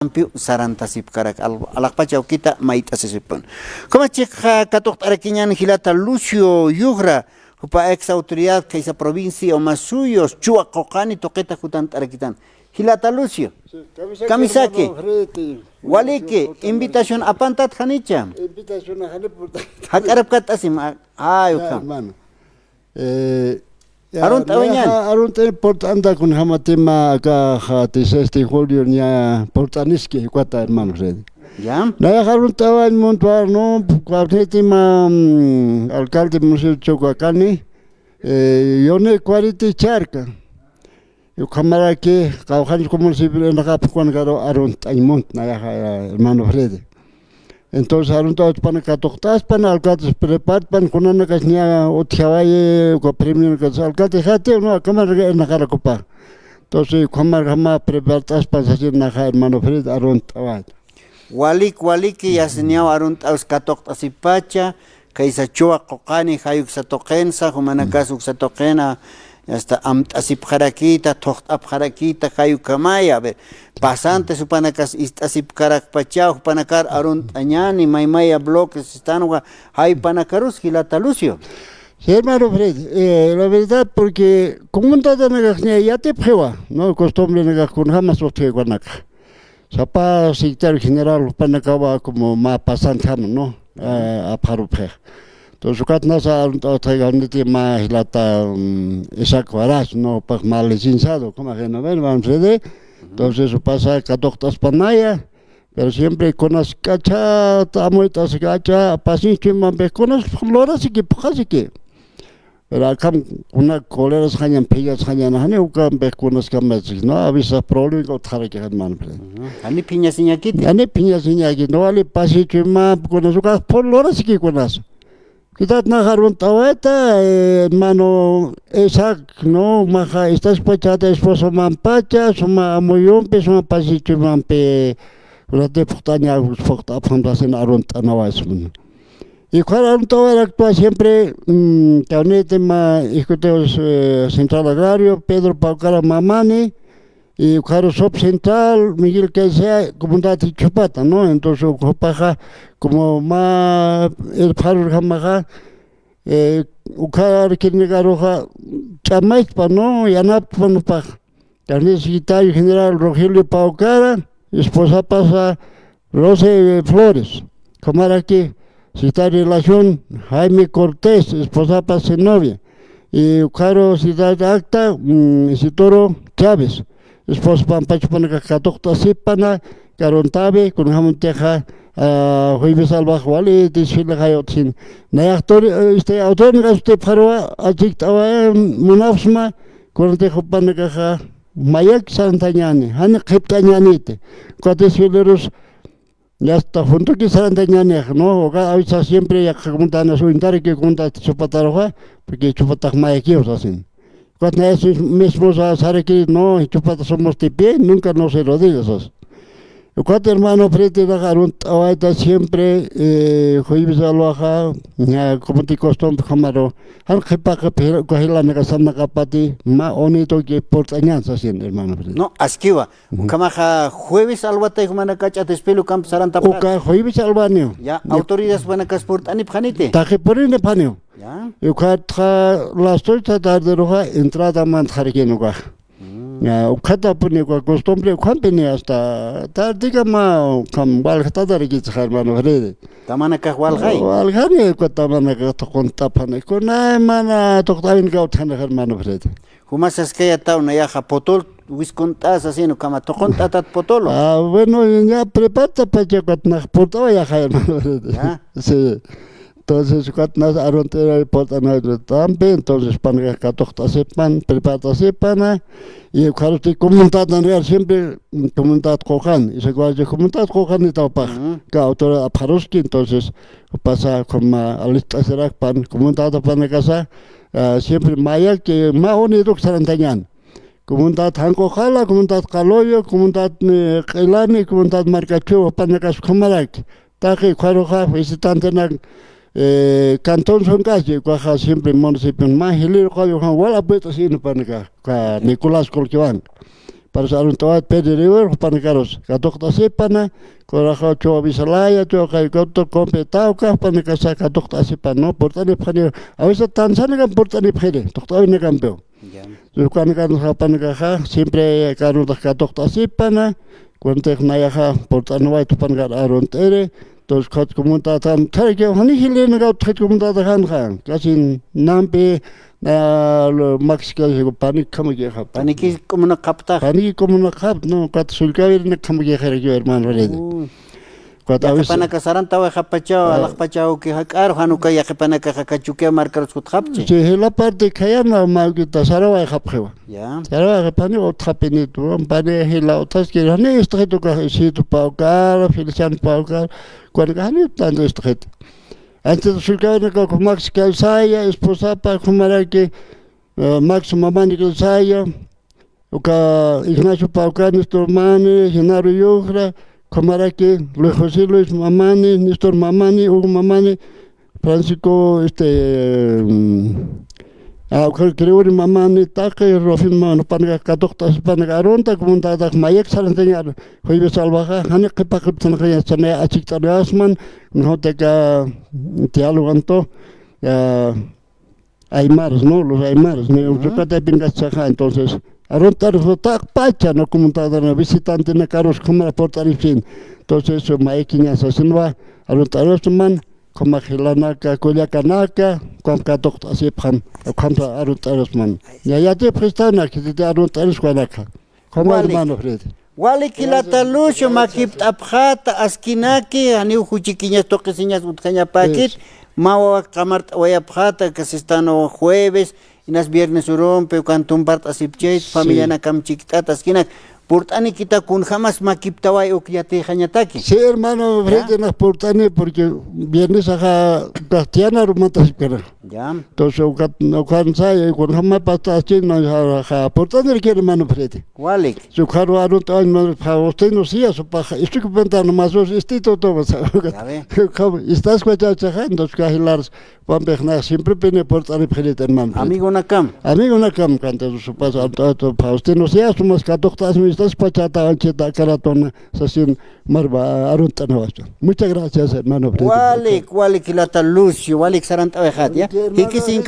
Ampiu sarantasip karak alakpacha kita maita sesipun. Como chica katok arakiñan hilata Lucio Yugra, hupa ex autoridad que esa provincia o más suyos chua kokani toqueta jutan arakitan. Hilata Lucio. Kamisaki. Waliki invitación a pantat hanicha. Invitación a hanipur. Hakarap katasim. Ay, Hermano. Arun tawañan. Arun te portanda con hamatima acá 16 de julio nya portaniski cuata hermano red. Ya. Na arun tawan montuar no cuartetima alcalde museo Chocoacani. Yone 40 charca. Yo cámara que caujan como si en acá con garo arun taimont na hermano Fred. Entonces arun tawas pana katoktas pana alcaldes prepart pan kunana kasnya otjawaye ko premio kas alcalde hate no cámara en acá copa. Entonces cámara hama prepartas para hacer na hermano Fred arun tawat. Walik yasniao arun tawas katoktas ipacha kaisa chua kokani hayuk sa tokensa humanakas uk sa tokena hasta asip harakita toht ap harakita kayu kamaya be pasante supanakas asip karak pachau panakar arun añani maimaya bloques están hay panacarus hilata Lucio. Sí, hermano Fred, la verdad porque como un tata negaknya ya te prueba, no costumbre negakun jamás otro guanaca. Sapa secretario general panacaba como más pasante no a parupe. Entonces, cuando nos ha traído más hilata esa cuaras, no pues mal licenciado, como que no ven, vamos a ver. Entonces, pasa que doctas panaya, pero siempre con las cacha, tamuitas cacha, pasincho mambe, con las floras y que pujas y que. Pero acá una colera se hayan pillas, hayan uka be con las camas, no avisa problema con otra que hermano. Ani piña siñaquiti. Ani piña siñaquiti, no vale pasincho mambe, con las uka floras y que con las. Kita naharun taweta hermano Isaac no maja estás pachata esposo mampacha suma amoyompe suma pasichu mampe urate putanya fokta fantasin arun tanawasmun y cuando todo actúa siempre caunete ma escuteos central agrario Pedro Paucara Mamani y claro subcentral Miguel que sea comunidad Chupata no entonces paja como más el paro jamaja ukar kinagaroja chamais pa no yanap pano pa también secretario general Rogelio Paucara esposa pasa Rose Flores cámara que secretario de relación Jaime Cortés esposa pasa novia y ukaro secretario de acta Isidoro Chávez esposa pampacho pana katokta sipana karontabe con hamunteja jueves al wali disfile hayotin na actor este autor este parwa ajiktawa munafsma con te khopana ka mayak santañani han khiptañanite cuatesfileros ya está junto que santañani no oga avisa siempre ya contana su intare que conta chupataroja porque chupatak mayaki osasin cuando es mismo sabe que no chupatas somos de pie nunca no se lo digas. Cuatro hermanos frente a Arun Tawaita siempre jueves al baja como te costumbre camaro han que paga cogela negasana capati ma onito que portañanza sin hermano no askiwa kamaja jueves albata humana cacha te espelo camp saranta oka jueves albanio ya autoridades van a casport ani pjanite ta que por en panio ya yo cuatro las toita tarde roja entrada man jarquenuga ya ukata pone con costumbre cuánpene hasta tardiga ma kam walgata darigi hermano rede tamana ka walgai walgani ko tamana ka tokon tapane ko na mana toktain ka utana hermano rede humas es que ya ta una ya potol wiscontas haciendo kama tokon tatat potolo bueno ya prepara para que na potolo ya hermano rede sí. Entonces, cuando nos arrontera el portano también, entonces, para que toca sepan, prepara sepan, y claro, que comunidad en real siempre, comunidad cojan, y se guarda comunidad cojan y tal, que autora a Paroski, entonces, pasa como a lista será pan, comunidad para casa, siempre maya que más unido que sarantañan. Comunidad Hankojala, comunidad Caloyo, comunidad Kelani, comunidad Marcacho, para casa Comarak, taque, claro, visitante Cantón son casi cuaja siempre municipio más hilero cuando Juan wala puesto sin panica Nicolás Colquiván para sarun tawat pediriwer panakaros katokta sipana korajo cho bisalaya cho kaikoto kompetauka panakasa katokta sipano portani phani awisa tansana kan portani phede tokta ne kampeo sukan kan panakaja siempre kanu katokta sipana kuante nayaja portani wa tupangar arontere tos khat komunta tan thake hani hilena ga khat komunta kan kasin nampe Max que panik como que ja paniki como una capta panik como una cap no kat sulkair ne como que yo hermano red ya que panaka saranta wa japachao alaq pachao que hakar hanuka ya que panaka hakachuke marcar su khapche sí la parte que no mal que tasarawa japjewa ya sarawa pani otrapeni tu pane hela otras que no esto que toca si tu paucar felician paucar cuando gani tanto esto antes de sulkair con Max que saya esposa para comer que Max mamani que saya o ka Ignacio paucar nuestro hermano Genaro Yogra como que Luis José Luis Mamani, Néstor Mamani, Hugo Mamani, Francisco creo que Mamani, Taque, Rofin Mano, Panaga, Cadoctas, Panagaronta, Comunidad Mayek, Saranteñar, Jueves Salvaja, Hanek, Pacutan, Chane, Achictar Asman, Noteca, Tialuanto, Aymares, ¿no? Los Aymares, ¿no? Yo creo que entonces. Arontar tak pacha no comunidad no visitante na caros como aportar fin entonces so maikinya sasinwa arontaros man como hilanaka kolyakanaka con katok asiphan contra arontaros man ya te prestana que te arontaros kwanaka como hermano Fred wali kilatalusho makip abkhata askinaki ani huchikiñas toquesiñas utkaña paquet mawa kamart wayabkhata que se están jueves Inas viernes urompe kantun part asipchet familia na kam chiquitatas kinak portani kita kun jamás makiptawai okyate jañataki. Sí, hermano, frente nas portani porque viernes aja castiana rumatas kara. Ya. Entonces no cansai kun jamás pastas no aja portani que hermano frente. Walik. Su caro arun tan no usted no sia su paja. Estoy comentando más este todo. Ya ve. Estás escuchando que hilars Pambejna siempre pene portani frente hermano. Amigo nakam canta su paso todo para usted no sia su más catoctas estas pachata ancheta caratona sasin marba aruntanawacho. Muchas gracias hermano. Walik kilata Lucio, walik saranta wejat ya. Hikisin